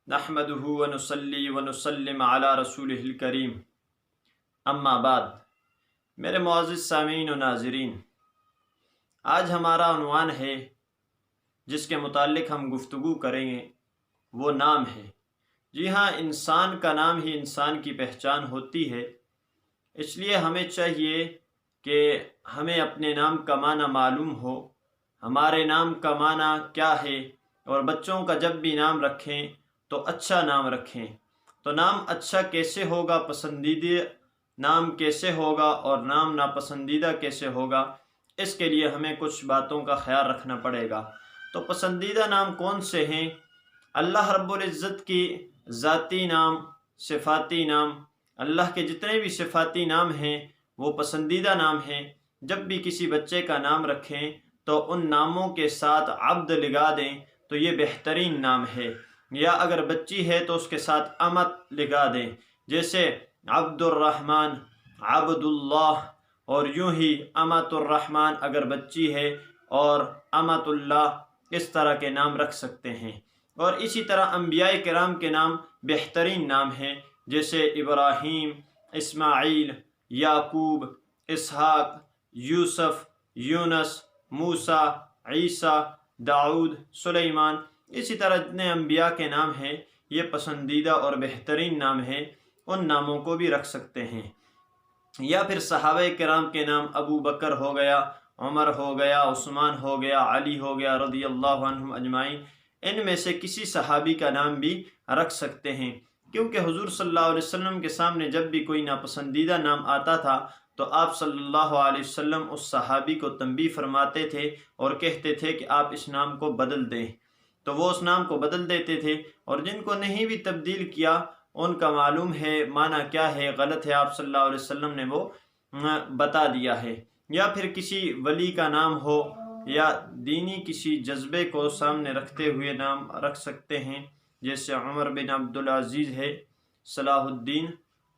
نحمده ونصلي ونسلم علی رسولہ الکریم، اما بعد۔ میرے معزز سامعین و ناظرین، آج ہمارا عنوان ہے جس کے متعلق ہم گفتگو کریں گے، وہ نام ہے۔ جی ہاں، انسان کا نام ہی انسان کی پہچان ہوتی ہے، اس لیے ہمیں چاہیے کہ ہمیں اپنے نام کا معنی معلوم ہو، ہمارے نام کا معنی کیا ہے، اور بچوں کا جب بھی نام رکھیں تو اچھا نام رکھیں۔ تو نام اچھا کیسے ہوگا، پسندیدہ نام کیسے ہوگا اور نام ناپسندیدہ کیسے ہوگا، اس کے لیے ہمیں کچھ باتوں کا خیال رکھنا پڑے گا۔ تو پسندیدہ نام کون سے ہیں؟ اللہ رب العزت کی ذاتی نام، صفاتی نام، اللہ کے جتنے بھی صفاتی نام ہیں وہ پسندیدہ نام ہیں۔ جب بھی کسی بچے کا نام رکھیں تو ان ناموں کے ساتھ عبد لگا دیں تو یہ بہترین نام ہے، یا اگر بچی ہے تو اس کے ساتھ امت لگا دیں، جیسے عبد الرحمن، عبد اللہ، اور یوں ہی امت الرحمن اگر بچی ہے، اور امت اللہ، اس طرح کے نام رکھ سکتے ہیں۔ اور اسی طرح انبیاء کرام کے نام بہترین نام ہیں، جیسے ابراہیم، اسماعیل، یعقوب، اسحاق، یوسف، یونس، موسیٰ، عیسیٰ، داؤد، سلیمان۔ اسی طرح جتنے انبیاء کے نام ہیں یہ پسندیدہ اور بہترین نام ہیں، ان ناموں کو بھی رکھ سکتے ہیں۔ یا پھر صحابہ کرام کے نام، ابو بکر ہو گیا، عمر ہو گیا، عثمان ہو گیا، علی ہو گیا، رضی اللہ عنہم اجمعین، ان میں سے کسی صحابی کا نام بھی رکھ سکتے ہیں، کیونکہ حضور صلی اللہ علیہ وسلم کے سامنے جب بھی کوئی ناپسندیدہ نام آتا تھا تو آپ صلی اللہ علیہ وسلم اس صحابی کو تنبیہ فرماتے تھے اور کہتے تھے کہ آپ اس نام کو بدل دیں، تو وہ اس نام کو بدل دیتے تھے، اور جن کو نہیں بھی تبدیل کیا ان کا معلوم ہے معنی کیا ہے، غلط ہے، آپ صلی اللہ علیہ وسلم نے وہ بتا دیا ہے۔ یا پھر کسی ولی کا نام ہو، یا دینی کسی جذبے کو سامنے رکھتے ہوئے نام رکھ سکتے ہیں، جیسے عمر بن عبدالعزیز ہے، صلاح الدین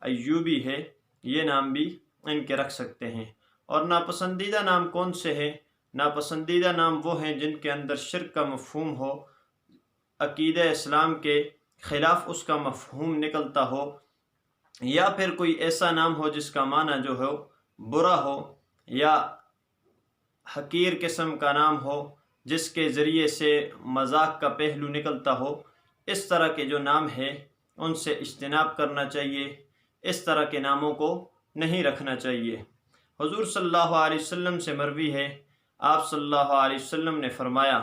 ایوبی ہے، یہ نام بھی ان کے رکھ سکتے ہیں۔ اور ناپسندیدہ نام کون سے ہیں؟ ناپسندیدہ نام وہ ہیں جن کے اندر شرک کا مفہوم ہو، عقیدہ اسلام کے خلاف اس کا مفہوم نکلتا ہو، یا پھر کوئی ایسا نام ہو جس کا معنی جو ہو برا ہو، یا حقیر قسم کا نام ہو جس کے ذریعے سے مذاق کا پہلو نکلتا ہو۔ اس طرح کے جو نام ہیں ان سے اجتناب کرنا چاہیے، اس طرح کے ناموں کو نہیں رکھنا چاہیے۔ حضور صلی اللہ علیہ وسلم سے مروی ہے، آپ صلی اللہ علیہ وسلم نے فرمایا،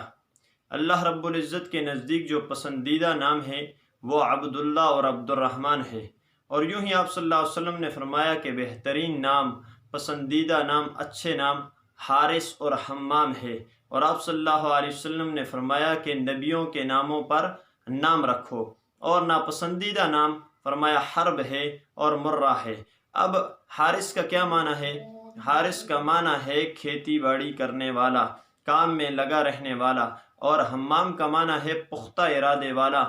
اللہ رب العزت کے نزدیک جو پسندیدہ نام ہے وہ عبداللہ اور عبد الرحمن ہے۔ اور یوں ہی آپ صلی اللہ علیہ وسلم نے فرمایا کہ بہترین نام، پسندیدہ نام، اچھے نام حارث اور حمام ہے۔ اور آپ صلی اللہ علیہ وسلم نے فرمایا کہ نبیوں کے ناموں پر نام رکھو۔ اور ناپسندیدہ نام فرمایا حرب ہے اور مرہ ہے۔ اب حارث کا کیا معنی ہے؟ حارث کا معنی ہے کھیتی باڑی کرنے والا، کام میں لگا رہنے والا، اور حمام کا معنی ہے پختہ ارادے والا،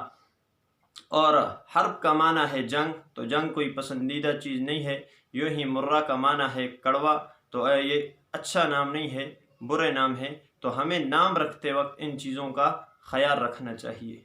اور حرب کا معنی ہے جنگ، تو جنگ کوئی پسندیدہ چیز نہیں ہے۔ یوں ہی مرہ کا معنی ہے کڑوا، تو یہ اچھا نام نہیں ہے، برے نام ہے۔ تو ہمیں نام رکھتے وقت ان چیزوں کا خیال رکھنا چاہیے۔